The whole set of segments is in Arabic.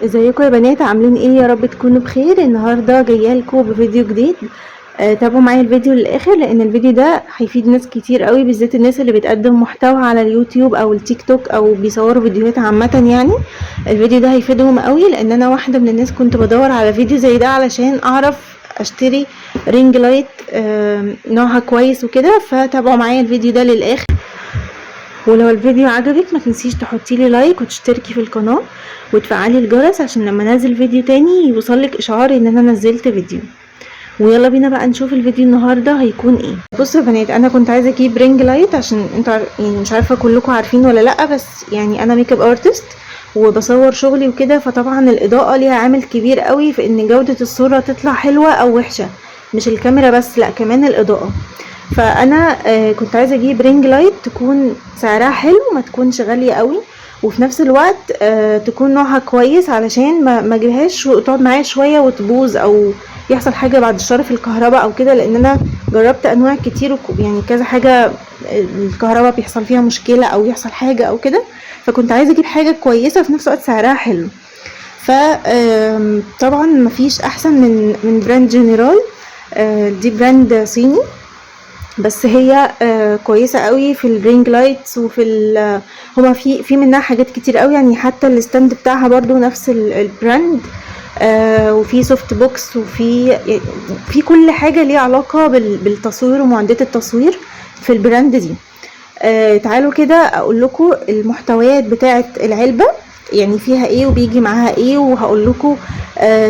ازيكم يا بنات؟ عاملين ايه؟ يا رب تكونوا بخير. النهارده جايه لكم بفيديو جديد. تابعوا معايا الفيديو للاخر لان الفيديو ده هيفيد ناس كتير قوي، بالذات الناس اللي بتقدم محتوى على اليوتيوب او التيك توك او بيصوروا فيديوهات عامه يعني. الفيديو ده هيفيدهم قوي لان انا واحده من الناس كنت بدور على فيديو زي ده علشان اعرف اشتري رينج لايت نوعها كويس وكده. فتابعوا معايا الفيديو ده للاخر، ولو الفيديو عجبك ما تنسيش تحطي لي لايك وتشتركي في القناة وتفعلي الجرس عشان لما انزل فيديو تاني يوصلك اشعار ان انا نزلت فيديو. ويلا بينا بقى نشوف الفيديو النهارده هيكون ايه. بصوا يا بنات، انا كنت عايزه اجيب رينج لايت عشان انتوا يعني مش عارفه كلكم عارفين ولا لا، بس يعني انا ميك اب ارتست وبصور شغلي وكده، فطبعا الاضاءه ليها عامل كبير قوي في ان جوده الصوره تطلع حلوه او وحشه. مش الكاميرا بس، لا كمان الاضاءه. فانا كنت عايزه اجيب رينج لايت تكون سعرها حلو، ما تكونش غاليه قوي، وفي نفس الوقت تكون نوعها كويس علشان ما اجيبهاش وتقعد معايا شويه وتبوظ او يحصل حاجه بعد الشر في الكهرباء او كده، لان انا جربت انواع كتير يعني كذا حاجه الكهرباء بيحصل فيها مشكله او يحصل حاجه او كده. فكنت عايزه اجيب حاجه كويسه في نفس الوقت سعرها حلو. فطبعا مفيش احسن من براند جنرال. دي براند صيني، بس هي كويسه قوي في الرينج لايتس وفي هما في منها حاجات كتير قوي يعني، حتى الستاند بتاعها برضو نفس البراند. وفي سوفت بوكس في كل حاجه ليها علاقه بالتصوير ومعدات التصوير في البراند دي. تعالوا كده اقول لكم المحتويات بتاعه العلبه، يعني فيها ايه وبيجي معاها ايه، وهقول لكم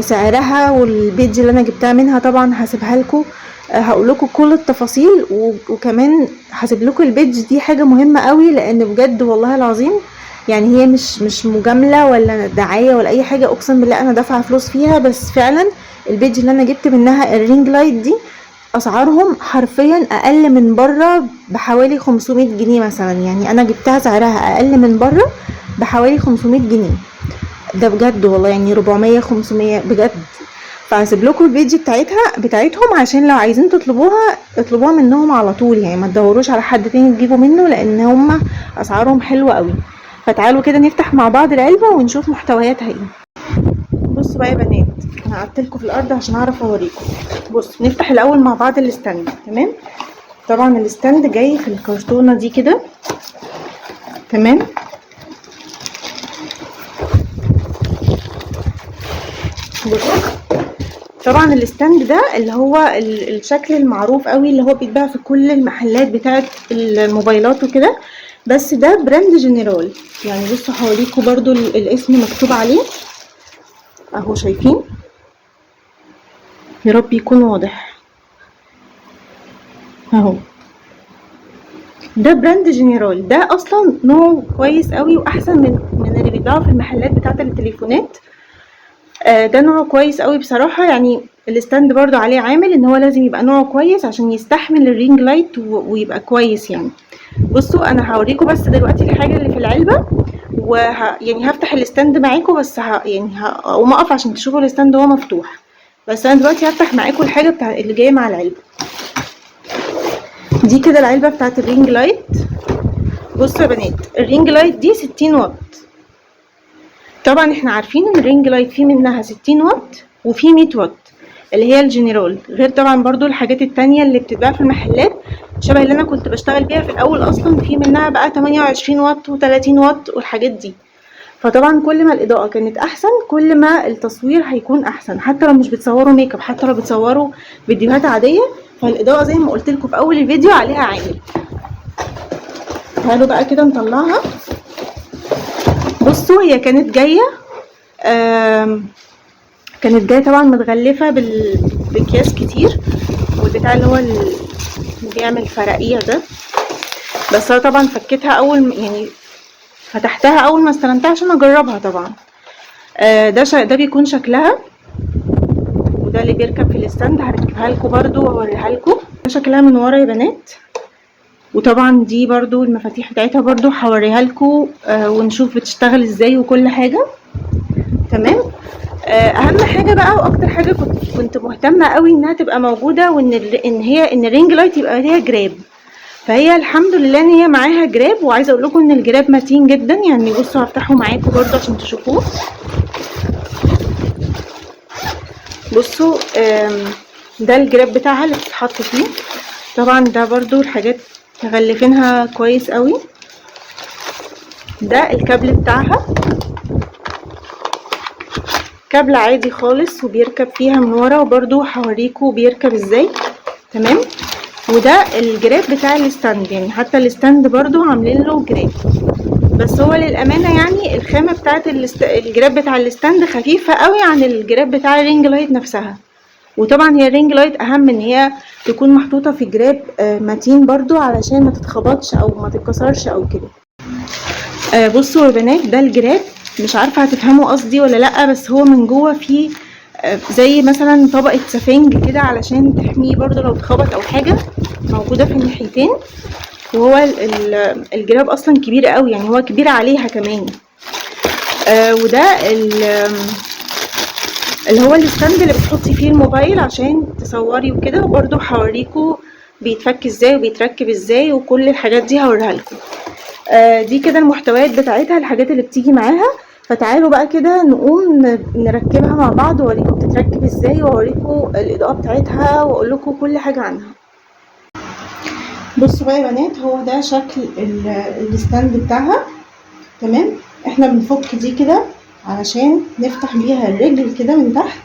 سعرها والبيج اللي انا جبتها منها طبعا هسيبها لكم. هقول لكم كل التفاصيل، وكمان هسيب لكم البيج دي، حاجه مهمه قوي لان بجد والله العظيم يعني هي مش مجامله ولا دعايه ولا اي حاجه، اقسم بالله انا دافعه فلوس فيها، بس فعلا البيج اللي انا جبت منها الرينج لايت دي اسعارهم حرفيا اقل من بره بحوالي 500 جنيه مثلا. يعني انا جبتها سعرها اقل من بره بحوالي 500 جنيه، ده بجد والله، يعني 400 500 بجد. فهسيب لكم البيج بتاعتهم عشان لو عايزين تطلبوها اطلبوها منهم على طول، يعني ما تدوروش على حد تاني تجيبوا منه لان هم اسعارهم حلوه قوي. فتعالوا كده نفتح مع بعض العلبه ونشوف محتوياتها ايه. بصوا بقى يا بنات، انا قعدت لكم في الارض عشان اعرف اوريكم. بصوا نفتح الاول مع بعض الستاند. تمام، طبعا الستاند جاي في الكرتونه دي كده. تمام، بصوا طبعا الستاند ده اللي هو الشكل المعروف قوي اللي هو بيتباع في كل المحلات بتاعه الموبايلات وكده، بس ده براند جنرال. يعني بصوا هوريكم برضو الاسم مكتوب عليه اهو، شايفين؟ يا رب يكون واضح اهو. ده براند جنرال، ده اصلا نوع كويس قوي واحسن من اللي بيتباعوا في المحلات بتاعه التليفونات. ده نوع كويس قوي بصراحة. يعني الستاند برضو عليه عامل ان هو لازم يبقى نوعه كويس عشان يستحمل الرينج لايت ويبقى كويس يعني. بصوا انا هوريكم بس دلوقتي الحاجة اللي في العلبة، يعني هفتح الستاند معاكم، بس يعني هقوم اقف عشان تشوفوا الستاند وهو مفتوح. بس انا دلوقتي هفتح معاكم الحاجة اللي جاية مع العلبة دي كده. العلبة بتاعت الرينج لايت. بصوا يا بنات، الرينج لايت دي 60 واط. طبعا احنا عارفين ان الرينج لايت فيه منها 60 واط وفي 100 واط اللي هي الجنرال، غير طبعا برضو الحاجات التانية اللي بتتباع في المحلات شبه اللي انا كنت بشتغل بيها في الاول، اصلا في منها بقى 28 واط و30 واط والحاجات دي. فطبعا كل ما الاضاءة كانت احسن كل ما التصوير هيكون احسن، حتى لو مش بتصوروا ميك اب، حتى لو بتصوروا فيديوهات عادية، فالاضاءة زي ما قلت لكم في اول الفيديو عليها عامل. تعالوا بقى كده نطلعها. بصوا هي كانت جاية طبعا متغلفة بأكياس كتير، والبتاع اللي هو اللي بيعمل فرقية ده، بس انا طبعا فكيتها يعني فتحتها اول ما استلمتها عشان اجربها طبعا. ده بيكون شكلها، وده اللي بيركب في الستاند، هركبها لكم برضو واوريها لكم. ده شكلها من ورا يا بنات، وطبعا دي برضو المفاتيح بتاعتها برضو هوريها لكم ونشوف بتشتغل ازاي وكل حاجة. تمام. اهم حاجه بقى واكتر حاجه كنت مهتمه قوي انها تبقى موجوده، ان الرينج لايت يبقى ليها جراب. فهي الحمد لله ان هي معاها جراب، وعايزه اقول لكم ان الجراب متين جدا. يعني بصوا هفتحه معاكم برضه عشان تشوفوه. بصوا ده الجراب بتاعها اللي بتتحط فيه. طبعا ده برضو الحاجات مغلفينها كويس قوي. ده الكابل بتاعها، كابل عادي خالص وبيركب فيها من ورا، وبرضو هوريكم بيركب ازاي. تمام. وده الجراب بتاع الستاند، يعني حتى الستاند برضو عاملين له جراب، بس هو للامانه يعني الخامه بتاعه الجراب بتاع الستاند خفيفه قوي عن الجراب بتاع الرينج لايت نفسها. وطبعا هي الرينج لايت اهم ان هي تكون محطوطه في جراب متين برضو علشان ما تتخبطش او ما تتكسرش او كده. بصوا يا بنات، ده الجراب، مش عارفه هتفهموا قصدي ولا لا، بس هو من جوه فيه زي مثلا طبقه سفنج كده علشان تحميه برضو لو اتخبط او حاجه، موجوده في الناحيتين. وهو الجراب اصلا كبير قوي، يعني هو كبير عليها كمان. وده اللي هو الستاند اللي بتحطي فيه الموبايل عشان تصوري وكده، وبرضو هوريكم بيتفك ازاي وبيتركب ازاي وكل الحاجات دي هوريها لكم. دي كده المحتويات بتاعتها، الحاجات اللي بتيجي معاها. فتعالوا بقى كده نقوم نركبها مع بعض واوريكم بتتركب ازاي، واوريكم الاضاءه بتاعتها، واقول لكم كل حاجه عنها. بصوا بقى يا بنات، هو ده شكل الستاند بتاعها. تمام. احنا بنفك دي كده علشان نفتح بيها الرجل كده من تحت.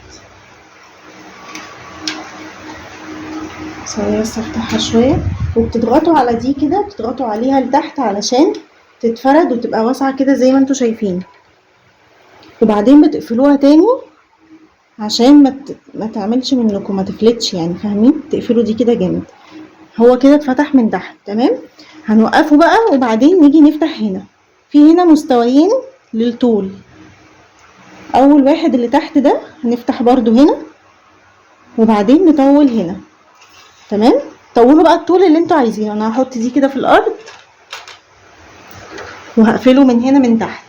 ثواني بس افتحها شويه. وبتضغطوا على دي كده، بتضغطوا عليها لتحت علشان تتفرد وتبقى واسعه كده زي ما انتوا شايفين. وبعدين بتقفلوها تاني عشان ما تعملش منكم، ما تفلتش يعني، فاهمين؟ تقفلوا دي كده جامد. هو كده اتفتح من تحت. تمام. هنوقفه بقى وبعدين نيجي نفتح هنا. في هنا مستويين للطول. اول واحد اللي تحت ده هنفتح برضو هنا، وبعدين نطول هنا. تمام. طولوا بقى الطول اللي انتوا عايزينه. انا هحط دي كده في الارض وهقفله من هنا من تحت.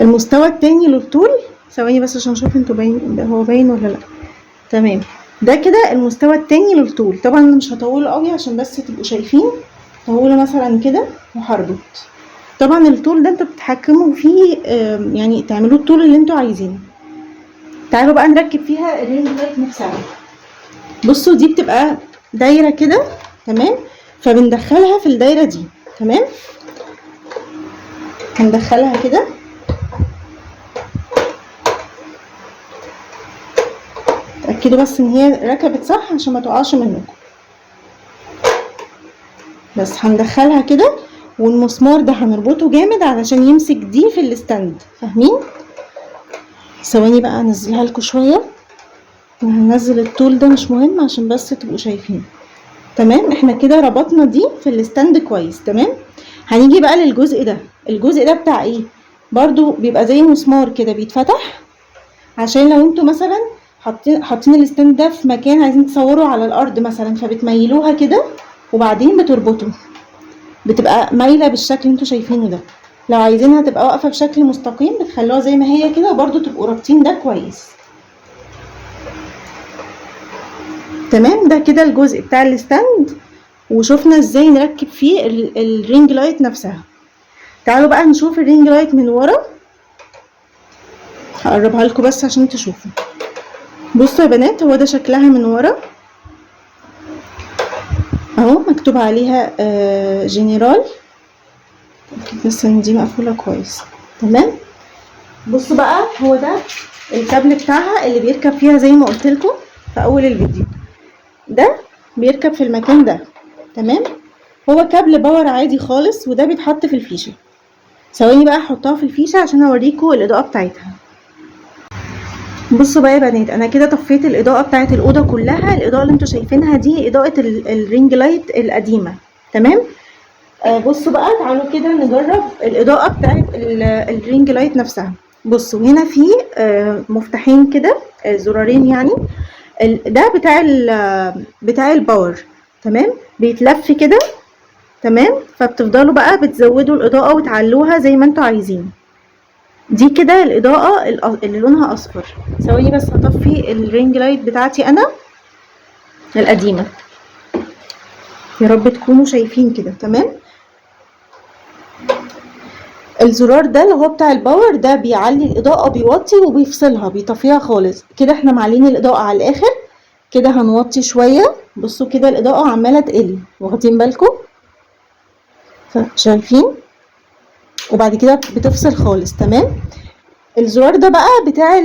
المستوى التاني للطول، ثواني بس عشان اشوف انتوا باين، هو باين ولا لا؟ تمام. ده كده المستوى التاني للطول. طبعا انا مش هطوله قوي عشان بس تبقوا شايفين. طوله مثلا كده وهربط. طبعا الطول ده انتوا بتتحكموا فيه، يعني تعملوه الطول اللي انتوا عايزينه. تعالوا بقى نركب فيها الرينج لايت نفسها. بصوا دي بتبقى دايره كده. تمام. فبندخلها في الدايره دي. تمام. هندخلها كده. تأكدوا بس ان هي ركبت صح عشان ما تقعش منكم. بس هندخلها كده، والمسمار ده هنربطه جامد علشان يمسك دي في الستاند، فاهمين؟ ثواني بقى انزلها لكم شويه. هننزل الطول ده مش مهم عشان بس تبقوا شايفين. تمام. احنا كده ربطنا دي في الستاند كويس. تمام. هنيجي بقى للجزء ده. الجزء ده بتاع ايه؟ برضو بيبقى زي مسمار كده بيتفتح، عشان لو انتوا مثلا حاطين الستاند ده في مكان عايزين تصوروا على الارض مثلا، فبتميلوها كده وبعدين بتربطوا، بتبقى مايله بالشكل اللي انتوا شايفينه ده. لو عايزينها تبقى واقفه بشكل مستقيم بتخلوها زي ما هي كده، وبرضو تبقوا رابطين ده كويس. تمام. ده كده الجزء بتاع الستاند، وشوفنا ازاي نركب فيه الرينج لايت نفسها. تعالوا بقى نشوف الرينج لايت من ورا. هقربها لكم بس عشان تشوفوا. بصوا يا بنات، هو ده شكلها من ورا اهو، مكتوب عليها جنرال. بس ان دي مقفوله كويس. تمام. بصوا بقى، هو ده الكابل بتاعها اللي بيركب فيها زي ما قلت لكم في اول الفيديو. ده بيركب في المكان ده. تمام. هو كابل باور عادي خالص، وده بيتحط في الفيشه. ثواني بقى احطها في الفيشه عشان اوريكم الاضاءه بتاعتها. بصوا بقى يا بنات، انا كده طفيت الاضاءه بتاعت الاوضه كلها. الاضاءه اللي انتوا شايفينها دي اضاءه الرينج لايت القديمه. تمام. بصوا بقى، تعالوا كده نجرب الاضاءه بتاعت الرينج لايت نفسها. بصوا هنا في مفتاحين كده، زرارين يعني. ده بتاع الباور. تمام. بيتلف كده. تمام. فبتفضلوا بقى بتزودوا الاضاءه وتعلوها زي ما انتوا عايزين. دي كده الاضاءه اللي لونها اصفر. ثواني بس هطفي الرينج لايت بتاعتي انا القديمه، يا رب تكونوا شايفين كده. تمام. الزرار ده اللي هو بتاع الباور ده بيعلي الاضاءة، بيوطي وبيفصلها، بيطفيها خالص. كده احنا معلين الاضاءة على الاخر، كده هنوطي شوية. بصوا كده الاضاءة عمالة تقل، واخدين بالكم؟ شايفين؟ وبعد كده بتفصل خالص. تمام. الزرار ده بقى بتاع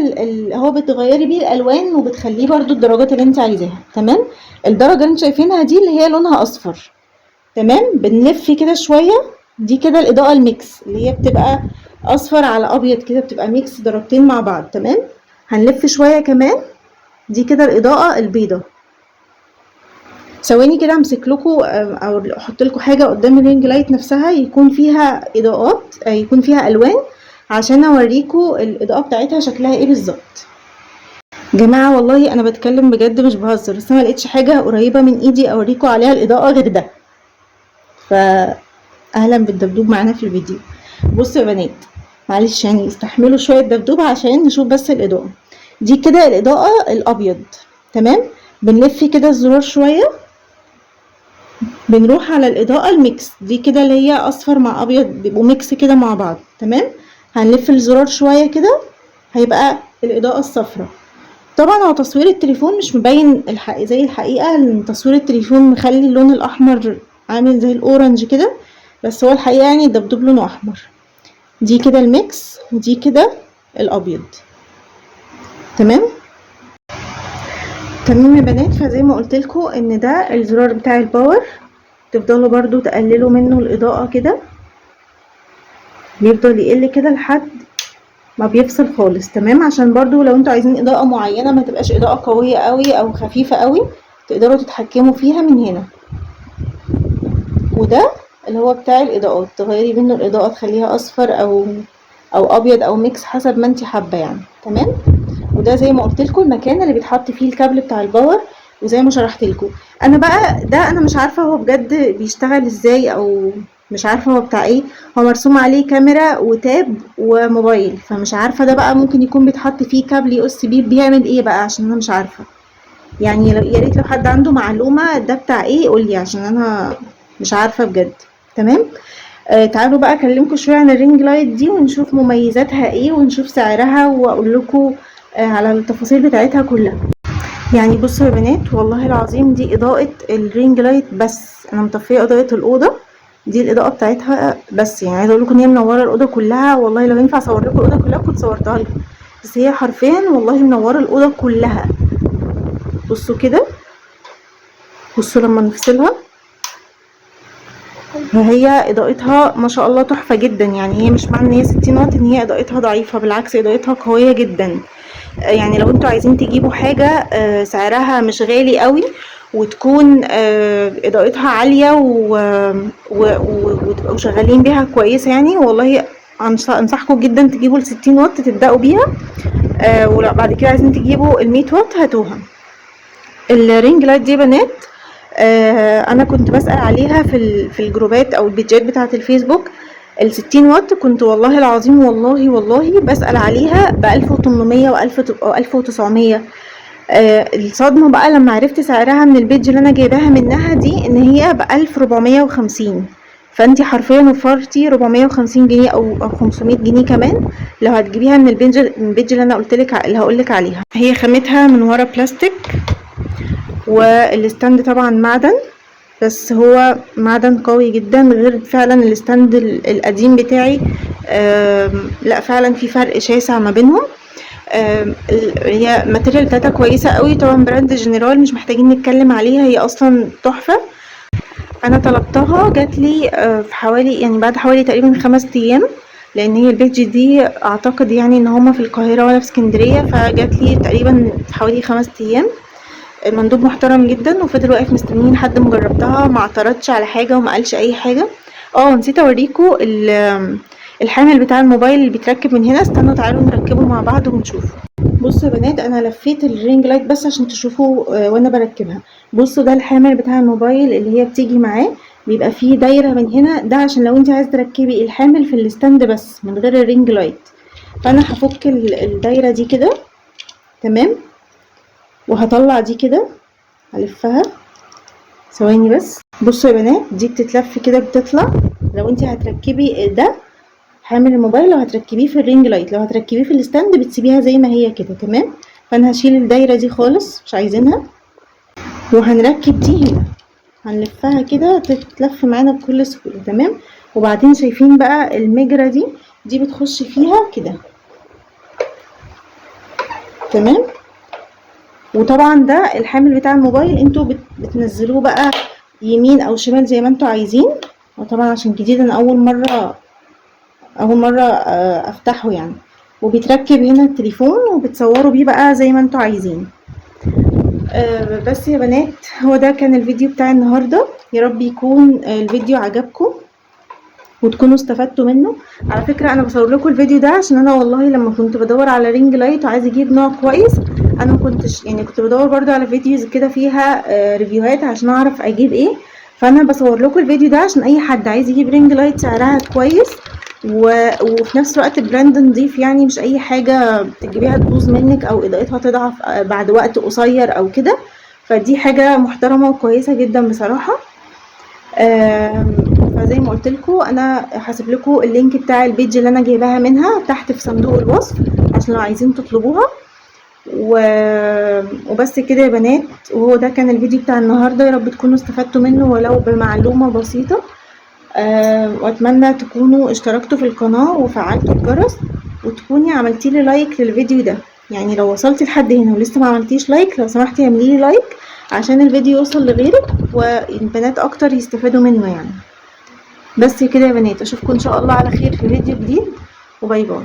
هو بتغيري بيه الالوان وبتخليه برضو الدرجات اللي انت عايزاها. تمام. الدرجة اللي انت شايفينها دي اللي هي لونها اصفر. تمام. بنلف كده شوية، دي كده الاضاءة الميكس اللي هي بتبقى اصفر على ابيض كده، بتبقى ميكس درجتين مع بعض. تمام. هنلف شوية كمان، دي كده الاضاءة البيضة. ثواني كده امسك لكم او احط لكم حاجة قدام الرينج لايت نفسها يكون فيها اضاءات، يكون فيها الوان، عشان اوريكم الاضاءة بتاعتها شكلها ايه بالظبط. جماعة والله انا بتكلم بجد مش بهزر، بس انا ملقتش حاجة قريبة من ايدي اوريكم عليها الاضاءة غير ده. فاهلا بالدبدوب معانا في الفيديو. بصوا يا بنات، معلش يعني استحملوا شوية دبدوب عشان نشوف بس الاضاءة. دي كده الاضاءة الابيض. تمام. بنلف كده الزرار شوية، بنروح على الاضاءة الميكس دي كده اللي هي اصفر مع ابيض، بيبقوا ميكس كده مع بعض. تمام. هنلف الزرار شوية كده، هيبقى الاضاءة الصفراء. طبعا هو تصوير التليفون مش مبين زي الحقيقة، لان تصوير التليفون مخلي اللون الاحمر عامل زي الاورنج كده، بس هو الحقيقة يعني الدبدوب لونه احمر. دي كده الميكس، ودي كده الابيض. تمام. تمام يا بنات، فزي ما قلت لكم ان ده الزرار بتاع الباور، تفضلوا برضو تقللوا منه الاضاءة كده، بيفضل يقل كده لحد ما بيفصل خالص. تمام. عشان برضو لو انتوا عايزين اضاءة معينة ما تبقاش اضاءة قوية قوي او خفيفة قوي، تقدروا تتحكموا فيها من هنا. وده اللي هو بتاع الاضاءات، تغيري منه الاضاءة تخليها اصفر او ابيض او ميكس حسب ما انت حابة يعني. تمام. وده زي ما قلت لكم المكان اللي بيتحط فيه الكابل بتاع الباور، وزي ما شرحت لكم. انا بقى ده انا مش عارفه هو بجد بيشتغل ازاي، او مش عارفه هو بتاع ايه. هو مرسوم عليه كاميرا وتاب وموبايل، فمش عارفه ده بقى ممكن يكون بيتحط فيه كابل يو اس بي، بيعمل ايه بقى؟ عشان انا مش عارفه يعني. يا ريت لو حد عنده معلومه ده بتاع ايه يقولي، عشان انا مش عارفه بجد. تمام. تعالوا بقى اكلمكم شويه عن الرينج لايت دي ونشوف مميزاتها ايه ونشوف سعرها واقول لكم على التفاصيل بتاعتها كلها. يعني بصوا يا بنات والله العظيم، دي اضاءة الرينج لايت بس، انا مطفيه اضاءة الاوضة، دي الاضاءة بتاعتها بس. يعني عايزه اقول لكم ان هي منوره الاوضه كلها، والله لو ينفع اصور لكم الاوضه كلها كنت صورتها لكم، بس هي حرفيا والله منوره الاوضه كلها. بصوا كده، بصوا لما نفصلها، فهي اضاءتها ما شاء الله تحفه جدا. يعني هي مش معنى ان هي 60 واط ان هي اضاءتها ضعيفه، بالعكس اضاءتها قويه جدا. يعني لو انتوا عايزين تجيبوا حاجة سعرها مش غالي قوي وتكون اضاءتها عالية وتبقوا شغالين بيها كويسة، يعني والله انصحكم جدا تجيبوا ال60 واط تبدأوا بيها. ولو بعد كده عايزين تجيبوا ال100 واط هاتوها. الرينج لايت دي بنات انا كنت بسأل عليها في الجروبات او البيجات بتاعة الفيسبوك. ال60 واط كنت والله العظيم والله بسأل عليها ب1800 و1900. الصدمة بقى لما عرفت سعرها من البيج اللي انا جايباها منها دي ان هي ب1450. فانتي حرفيا وفرتي 450 جنيه او 500 جنيه كمان لو هتجيبيها من البيج اللي انا اللي هقولك عليها. هي خامتها من ورا بلاستيك، والستاند طبعا معدن، بس هو معدن قوي جدا، غير فعلا الستاند القديم بتاعي. لا فعلا في فرق شاسع ما بينهم. هي الماتيريال بتاعتها كويسه قوي، طبعا براند جنرال مش محتاجين نتكلم عليها، هي اصلا تحفه. انا طلبتها جات لي في حوالي يعني بعد حوالي تقريبا 5 ايام، لان هي البيج دي اعتقد يعني ان هما في القاهره ولا في اسكندريه، فجات لي تقريبا في حوالي 5 ايام. المندوب محترم جدا وفضل واقف مستنيين لحد ما جربتها، ما اعترضش على حاجه وما قالش اي حاجه. نسيت اوريكم الحامل بتاع الموبايل اللي بيتركب من هنا، استنوا تعالوا نركبه مع بعض ونشوفه. بصوا يا بنات انا لفيت الرينج لايت بس عشان تشوفوا وانا بركبها. بصوا ده الحامل بتاع الموبايل اللي هي بتيجي معاه، بيبقى فيه دايره من هنا، ده عشان لو انت عايزه تركبي الحامل في الستاند بس من غير الرينج لايت. فانا هفك الدايره دي كده. تمام. وهطلع دي كده، هلفها ثواني بس. بصوا يا بنات دي بتتلف كده بتطلع، لو انت هتركبي ده حامل الموبايل لو هتركبيه في الرينج لايت، لو هتركبيه في الستاند بتسيبيها زي ما هي كده تمام. فانا هشيل الدايره دي خالص مش عايزينها، وهنركب دي هنا، هنلفها كده تتلف معانا بكل سهوله تمام. وبعدين شايفين بقى المجرة دي بتخش فيها كده تمام. وطبعا ده الحامل بتاع الموبايل انتوا بتنزلوه بقى يمين او شمال زي ما انتوا عايزين. وطبعا عشان جديد انا اول مره افتحه يعني. وبيتركب هنا التليفون وبتصوروا بيه بقى زي ما انتوا عايزين. بس يا بنات هو ده كان الفيديو بتاع النهارده، يا رب يكون الفيديو عجبكم وتكونوا استفدتوا منه. على فكره انا بصور لكم الفيديو ده عشان انا والله لما كنت بدور على رينج لايت وعايزه اجيب نوع كويس، انا ما كنتش يعني كنت بدور برضو على فيديوز كده فيها ريفيوهات عشان اعرف اجيب ايه. فانا بصور لكم الفيديو ده عشان اي حد عايز يجيب رينج لايت سعرها كويس وفي نفس الوقت براند نضيف، يعني مش اي حاجه تجيبيها تبوظ منك او اضاءتها تضعف بعد وقت قصير او كده. فدي حاجه محترمه وكويسه جدا بصراحه. فزي ما قلت لكم انا هسيب لكم اللينك بتاع البيج اللي انا جايباها منها تحت في صندوق الوصف عشان لو عايزين تطلبوها. وبس كده يا بنات، وهو ده كان الفيديو بتاع النهارده، يا رب تكونوا استفدتوا منه ولو بمعلومه بسيطه. واتمنى تكونوا اشتركتوا في القناه وفعلتوا الجرس وتكوني عملتي لي لايك للفيديو ده. يعني لو وصلتي لحد هنا ولسه ما عملتيش لايك لو سمحتي اعملي لي لايك عشان الفيديو يوصل لغيرك والبنات اكتر يستفادوا منه يعني. بس كده يا بنات، اشوفكم ان شاء الله على خير في فيديو جديد، وباي باي.